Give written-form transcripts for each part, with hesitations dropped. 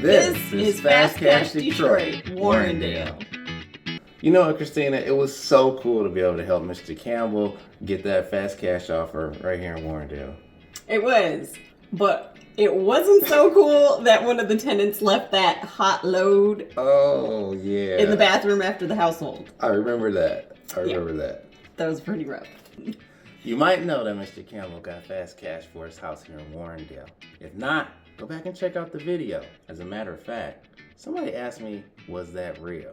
This is Fast Cash Detroit, Warrendale. You know what, Christina? It was so cool to be able to help Mr. Campbell get that fast cash offer right here in Warrendale. It was, but it wasn't so cool that one of the tenants left that hot load Oh, yeah. in the bathroom after the household. I remember that. That was pretty rough. You might know that Mr. Campbell got fast cash for his house here in Warrendale. If not, go back and check out the video. As a matter of fact, somebody asked me, was that real?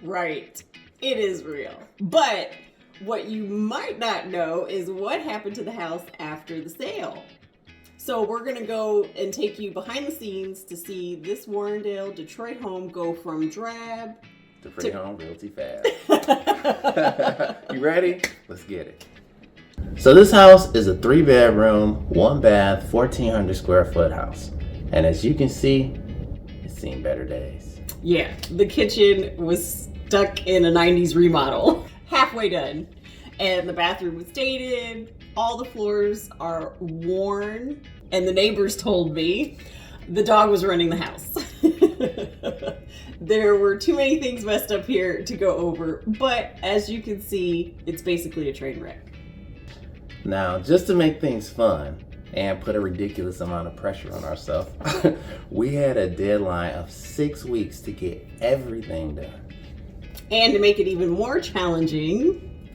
Right. It is real. But what you might not know is what happened to the house after the sale. So we're going to go and take you behind the scenes to see this Warrendale Detroit home go from drab to pretty home realty fast. You ready? Let's get it. So this house is a 3-bedroom, 1-bath, 1,400 square foot house. And as you can see, it's seen better days. Yeah, the kitchen was stuck in a 90s remodel. Halfway done. And the bathroom was dated. All the floors are worn. And the neighbors told me the dog was running the house. There were too many things messed up here to go over. But as you can see, it's basically a train wreck. Now, just to make things fun and put a ridiculous amount of pressure on ourselves, we had a deadline of 6 weeks to get everything done. And to make it even more challenging,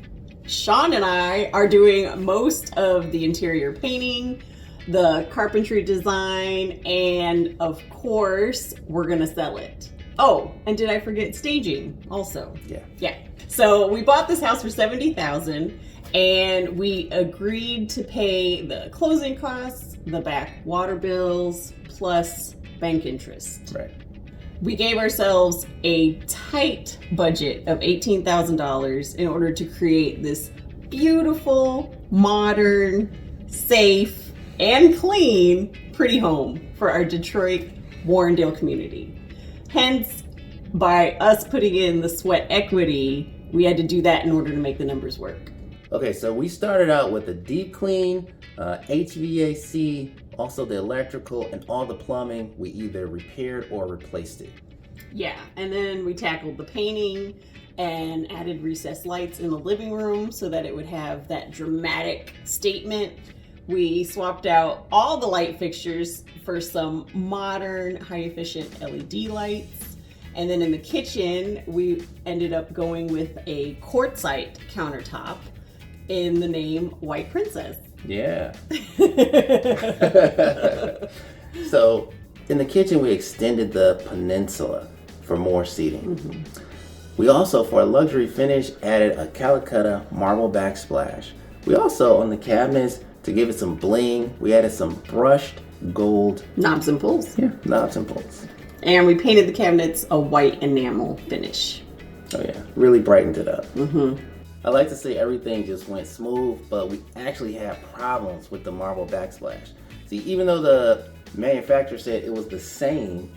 Sean and I are doing most of the interior painting, the carpentry design, and of course, we're gonna sell it. Oh, and did I forget staging also? Yeah. So we bought this house for $70,000 and we agreed to pay the closing costs, the back water bills, plus bank interest. Right. We gave ourselves a tight budget of $18,000 in order to create this beautiful, modern, safe, and clean, pretty home for our Detroit Warrendale community. Hence, by us putting in the sweat equity, we had to do that in order to make the numbers work. Okay, so we started out with a deep clean, HVAC, also the electrical, and all the plumbing. We either repaired or replaced it. Yeah, and then we tackled the painting and added recessed lights in the living room so that it would have that dramatic statement. We swapped out all the light fixtures for some modern, high-efficient LED lights. And then in the kitchen, we ended up going with a quartzite countertop in the name White Princess. Yeah. So in the kitchen, we extended the peninsula for more seating. Mm-hmm. We also, for a luxury finish, added a Calcutta marble backsplash. We also, on the cabinets, to give it some bling, we added some brushed gold knobs and pulls. Yeah, knobs and pulls. And we painted the cabinets a white enamel finish. Oh yeah, really brightened it up. Mm-hmm. I like to say everything just went smooth, but we actually had problems with the marble backsplash. See, even though the manufacturer said it was the same,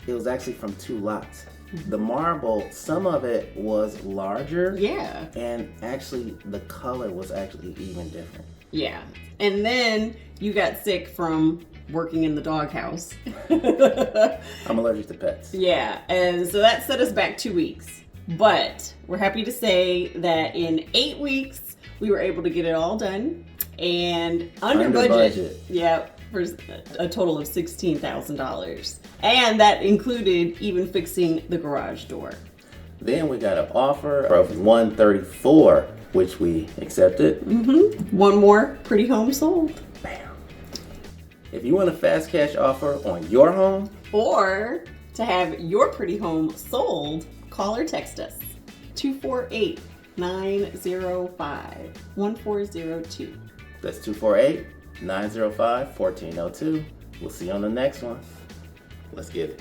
it was actually from 2 lots. The marble, some of it was larger. Yeah. And actually the color was actually even different. Yeah. And then you got sick from working in the doghouse. I'm allergic to pets. Yeah. And so that set us back 2 weeks. But we're happy to say that in 8 weeks, we were able to get it all done and under budget. Yeah. For a total of $16,000. And that included even fixing the garage door. Then we got an offer of $134,000, which we accepted. Mm-hmm. One more pretty home sold. Bam. If you want a fast cash offer on your home, or to have your pretty home sold, call or text us 248-905-1402. That's 248-905-1402. We'll see you on the next one. Let's get it.